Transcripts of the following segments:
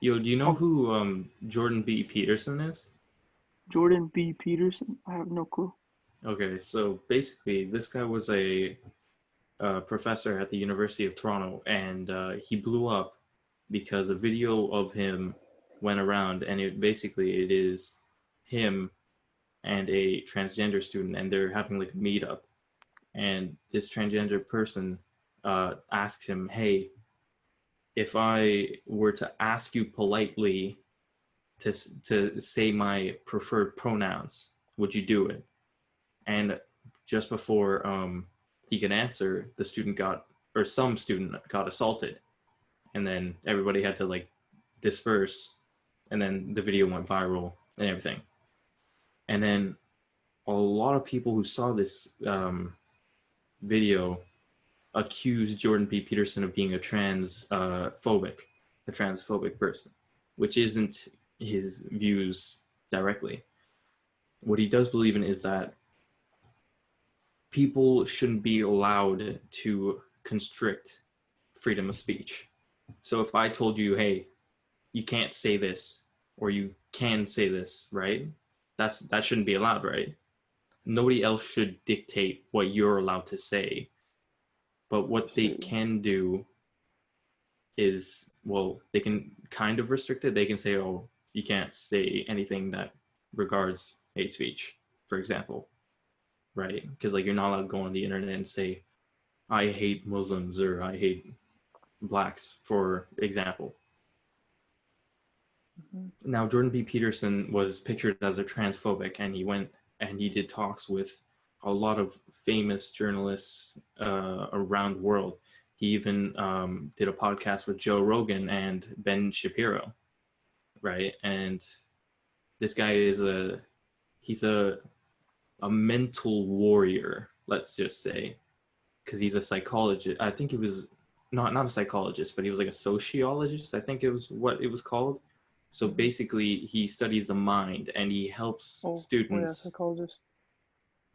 Yo, do you know Oh, who Jordan B. Peterson is? Jordan B. Peterson? I have no clue. Okay, so basically, this guy was a professor at the University of Toronto, and he blew up because a video of him went around, and it is him and a transgender student, and they're having like a meetup, and this transgender person asks him, "Hey, if I were to ask you politely to say my preferred pronouns, would you do it?" And just before he could answer, the student got or some student got assaulted, and then everybody had to like disperse, and then the video went viral and everything. And then a lot of people who saw this video accused Jordan B. Peterson of being a transphobic person, which isn't his views directly. What he does believe in is that people shouldn't be allowed to constrict freedom of speech. So if I told you, hey, you can't say this, or you can say this, right? That shouldn't be allowed, right? Nobody else should dictate what you're allowed to say. But what they See, can do is, well, they can kind of restrict it. They can say, oh, you can't say anything that regards hate speech, for example, right? Because like you're not allowed to go on the internet and say, I hate Muslims or I hate blacks, for example. mhm. Now, Jordan B. Peterson was pictured as a transphobic, and he went and he did talks with a lot of famous journalists around the world. He even did a podcast with Joe Rogan and Ben Shapiro, right? And this guy is he's a mental warrior, let's just say, because he's a psychologist. I think he was not a psychologist, but he was like a sociologist. I think it was what it was called. So Mhm. basically, he studies the mind and he helps Oh yeah, students. psychologist.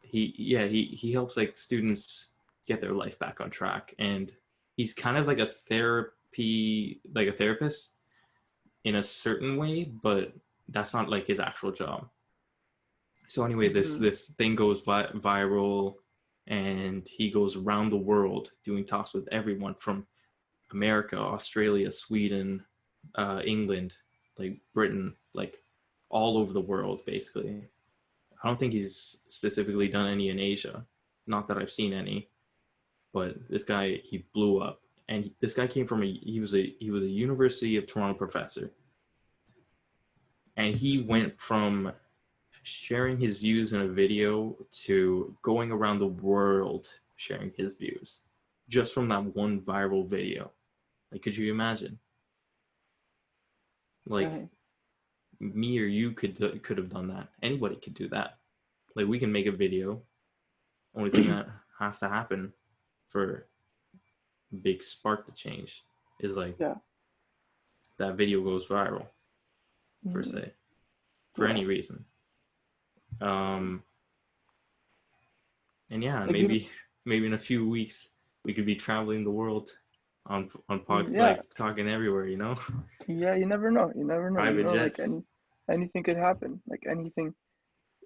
He helps like students get their life back on track, and he's kind of like a therapist in a certain way, but that's not like his actual job. So anyway, Hmm. this thing goes viral, and he goes around the world doing talks with everyone from America, Australia, Sweden, England, like Britain, like all over the world, basically. I don't think he's specifically done any in Asia. Not that I've seen any, but this guy he blew up, and this guy came from he was a University of Toronto professor, and he Sweet. went from sharing his views in a video to going around the world sharing his views just from that one viral video. Like, could you imagine? Like, Dang. me or you could have done that. Anybody could do that. Like, we can make a video. Only thing that has to happen for a big spark to change is like Yeah. that video goes viral, per Hmm. se, for Yeah. any reason. Um, and yeah, Like you. maybe in a few weeks we could be traveling the world on Yeah. like talking everywhere, Yeah. You never know. You never know. private Like jets. anything could happen. Like anything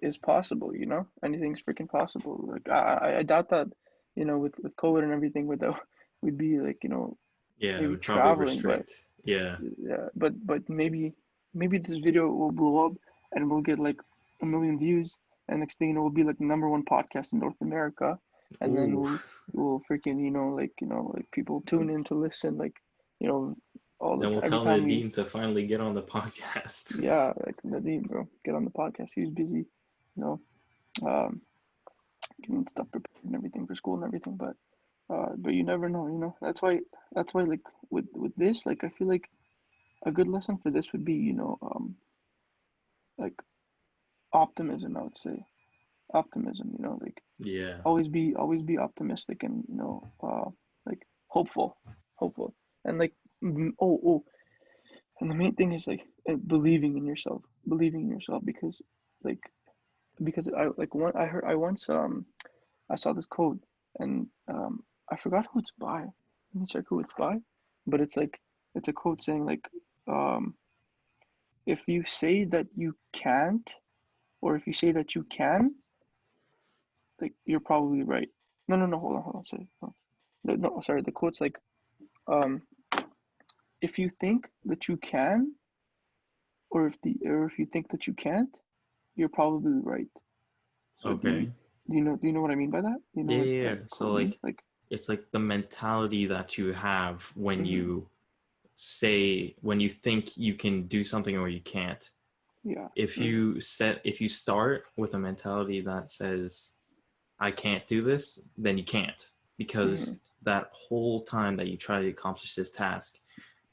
is possible. Anything's freaking possible. Like I doubt that. With COVID and everything, we'd be like Yeah, it maybe would probably traveling, but restrict. Yeah. yeah, but maybe this video will blow up and we'll get like 1 million views, and next thing you know, we'll be like the number one podcast in North America, and then Ooh. we'll freaking like people tune in to listen like you know Then we'll every tell time we Nadine to finally get on the podcast. yeah like Nadeem, bro, get on the podcast. He's busy, you know, um, getting stuff prepared and everything for school and everything, but you never know, that's why like with this, like I feel like a good lesson for this would be like optimism. I would say optimism. Like Yeah. always be optimistic and like hopeful, and like oh, and the main thing is like believing in yourself like because I once I saw this quote, and I forgot who it's by. Let me check who it's by, but it's a quote saying like um if you say that you can't, or if you say that you can, like you're probably right. No, no, no. Hold on. Sorry, no, no, sorry. The quote's like, um, if you think that you can, or if you think that you can't, you're probably right. So Okay. do you know what I mean by that? Do you know Yeah, what yeah, that yeah. So quote means? like Like, it's like the mentality that you have when mm-hmm, you say when you think you can do something or you can't. yeah, mm-hmm, If you start with a mentality that says I can't do this, then you can't, mm-hmm, because that whole time that you try to accomplish this task,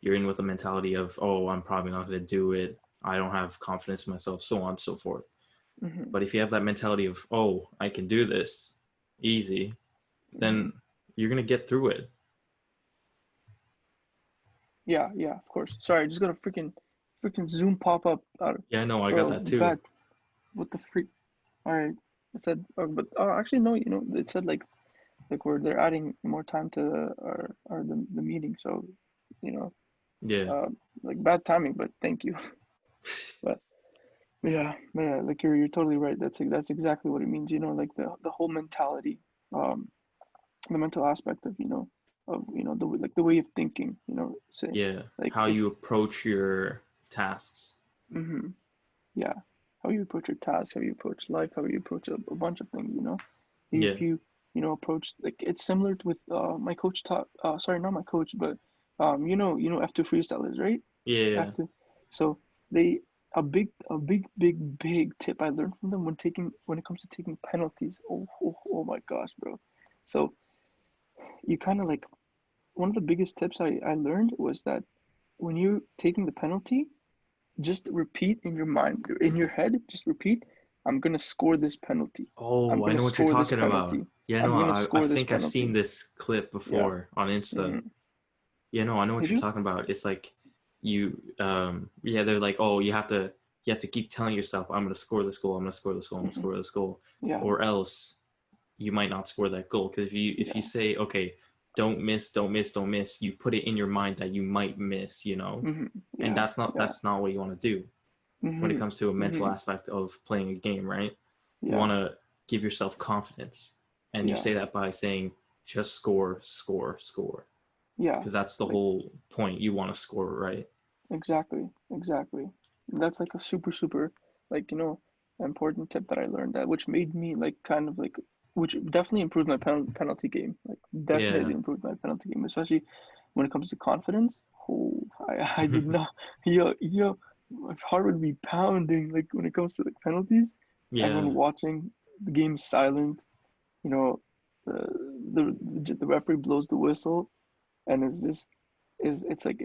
you're in with a mentality of, oh, I'm probably not going to do it. I don't have confidence in myself, so on and so forth. mm-hmm, But if you have that mentality of, oh, I can do this easy, mm-hmm. then you're going to get through it. Yeah, yeah, of course. Sorry, I just got a freaking Zoom pop up out of, Yeah, no, I got bro, that too. bad. What the freak? All right. It said, but actually no, it said like where they're adding more time to the meeting, so you know, Yeah, uh, like bad timing, but thank you. But yeah, like you're totally right. That's exactly what it means. Like the whole mentality, um, the mental aspect of the way of thinking. Say yeah. like How if you approach your tasks. hmm yeah, how you approach your task, how you approach life, how you approach a bunch of things. Yeah, If approach, like it's similar with my coach taught. Sorry, not my coach, but F2 freestylers, right? yeah. F2. So they a big tip I learned from them when it comes to taking penalties. Oh my gosh, bro. So you kind of like one of the biggest tips I learned was that when you're taking the penalty, just repeat in your mind, in your head, just repeat, I'm gonna score this penalty. I'm Oh, I gonna know what you're score this talking about. penalty. Yeah, I'm no, gonna I score this think I've seen penalty. this clip Yeah. before on Insta. Mm. Yeah, no, I know what Did you're you? talking about. It's like yeah, they're like, oh, you have to keep telling yourself, I'm gonna score this goal, I'm gonna score this goal, I'm gonna Hmm. score this goal, Yeah. or else you might not score that goal. Because if you Yeah. say, okay, don't miss, don't miss, don't miss, you put it in your mind that you might miss, Hmm. and Yeah. that's Yeah. not what you want to do when it Hmm. comes to a mental Hmm. aspect of playing a game, right? You Yeah. want to give yourself confidence, and you Yeah. say that by saying just score, score, score, Yeah. because that's the Like whole point. You want to score, right? exactly. Exactly. That's like a super like important tip that I learned, that which made me like kind of like, which definitely improved my penalty game. Like Yeah. definitely improved my penalty game, especially when it comes to confidence. Oh, I did not. Yo, my heart would be pounding like when it comes to like penalties. Yeah. Everyone watching, the game silent. You know, the the referee blows the whistle, and it's just it's like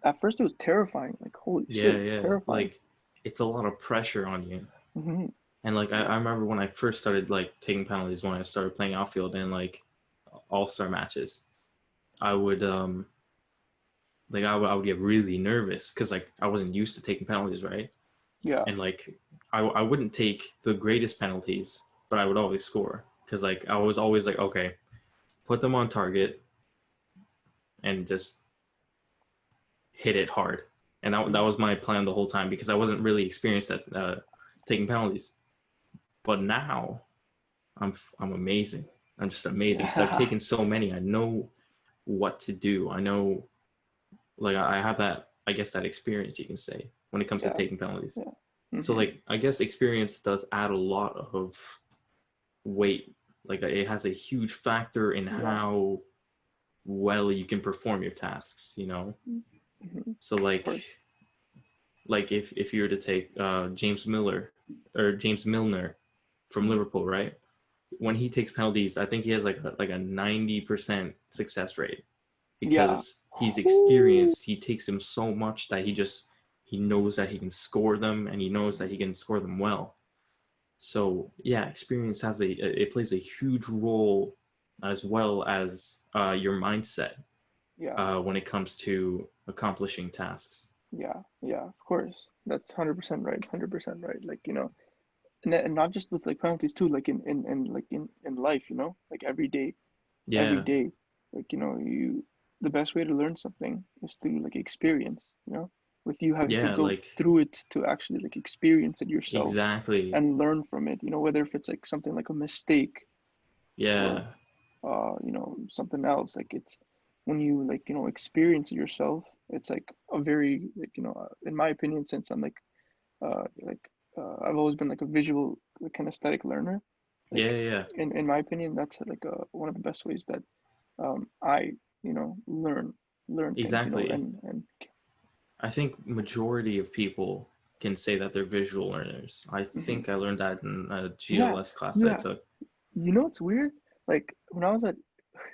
at first it was terrifying. Like holy Yeah, shit, yeah. terrifying. Like it's a lot of pressure on you. Hmm. And like I Yeah, remember when I first started like taking penalties, when I started playing outfield and like all-star matches, I would I would get really nervous because like I wasn't used to taking penalties, right? yeah, And like I wouldn't take the greatest penalties, but I would always score because like I was always like, okay, put them on target and just hit it hard. And that hmm, was my plan the whole time because I wasn't really experienced at taking penalties. But now I'm amazing. I'm just amazing because I've yeah, taken so many. I know what to do. I know, like I have that, I guess, that experience, you can say, when it comes to yeah, taking penalties. yeah. So Hmm. like I guess experience does add a lot of weight. Like it has a huge factor in Yeah, how well you can perform your tasks. hmm. So Of course. like if you were to take James Miller or James Milner from Hmm. Liverpool, right? When he takes penalties, I think he has like a 90% success rate Yeah. because he's Ooh. experienced. He takes them so much that he knows that he can score them, and he knows that he can score them well. So yeah, experience it plays a huge role, as well as your mindset Yeah, when it comes to accomplishing tasks. yeah. Of course. That's 100% right. 100% right. Like and not just with like penalties too. Like in like in life. Like every Yeah, day. Like the best way to learn something is through like experience. with you having to Yeah, go like through it to actually like experience it yourself exactly. and learn from it. You know, whether if it's like something like a mistake or Yeah, you know, something else. Like it's when you like, you know, experience it yourself, it's like a very like, you know, in my opinion, since I'm like I've always been like a visual like, kinesthetic learner. yeah, Like yeah. in my opinion, that's like one of the best ways that I, you know, learn things, you know, Exactly. and I think majority of people can say that they're visual learners. I mhm. think I learned that in a Yeah, GLS class that I yeah. took. You know what's weird? Like when I was at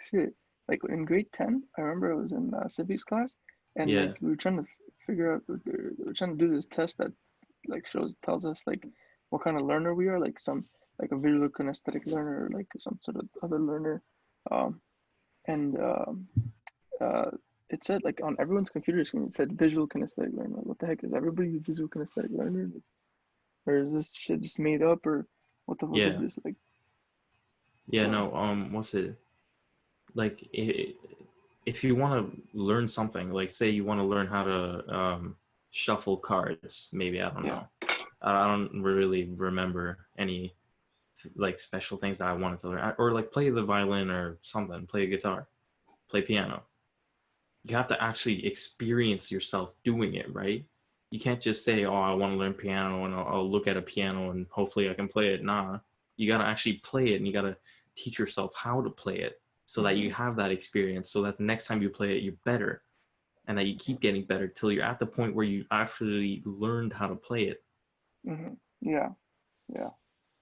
shit, like in grade 10, I remember I was in civics class and like Yeah, we were trying to figure out we were trying to do this test that like tells us like what kind of learner we are, like some like a visual kinesthetic learner, or like some sort of other learner. Um and uh it said like on everyone's computer screen it said visual kinesthetic learner. Like, what the heck, is everybody a visual kinesthetic learner? Like, or is this shit just made up, or what the fuck is yeah, this? Like yeah. uh No, what's it like? If you want to learn something, like say you want to learn how to shuffle cards, maybe I don't yeah. know. I don't really remember any like special things that I wanted to learn, or like play the violin or something, play a guitar, play piano. You have to actually experience yourself doing it, right? You can't just say, "Oh, I want to learn piano," and I'll look at a piano and hopefully I can play it. Nah, you gotta actually play it, and you gotta teach yourself how to play it so that you Hmm. have that experience, so that the next time you play it, you're better, and that you keep getting better till you're at the point where you actually learned how to play it. Hmm. Yeah, yeah.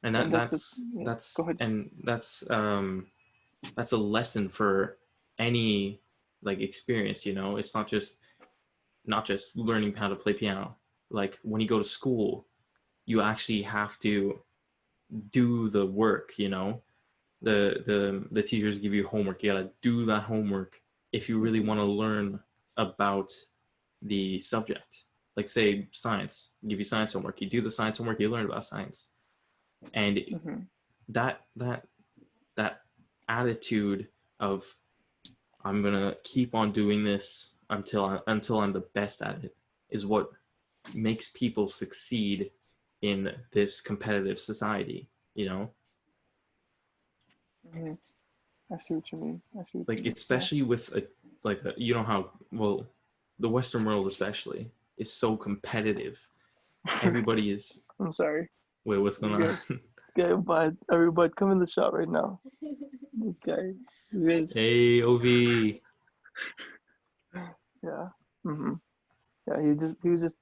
And And that that's a that's yeah. Go that's ahead. and that's a lesson for any like experience. It's not just learning how to play piano. Like when you go to school, you actually have to do the work. The teachers give you homework. You gotta do that homework if you really Hmm. want to learn about the subject. Like say science, give you science homework. You do the science homework, you learn about science, and Hmm. that attitude of I'm gonna keep on doing this until I'm the best at it is what makes people succeed in this competitive society. You know, Hmm. I see what you mean. I see what you like mean. Yeah. especially with how well the Western world especially is so competitive. Everybody is. I'm sorry. Wait, what's This going on? guy, this guy, bud, everybody, come in the shop right now. This guy, this guy's, Hey, Ov. yeah. Hmm. Yeah. He was just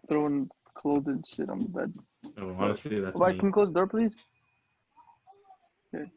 throwing clothes and shit on the bed. Oh, But, honestly, that's bud, can me. you close the door, please? Okay.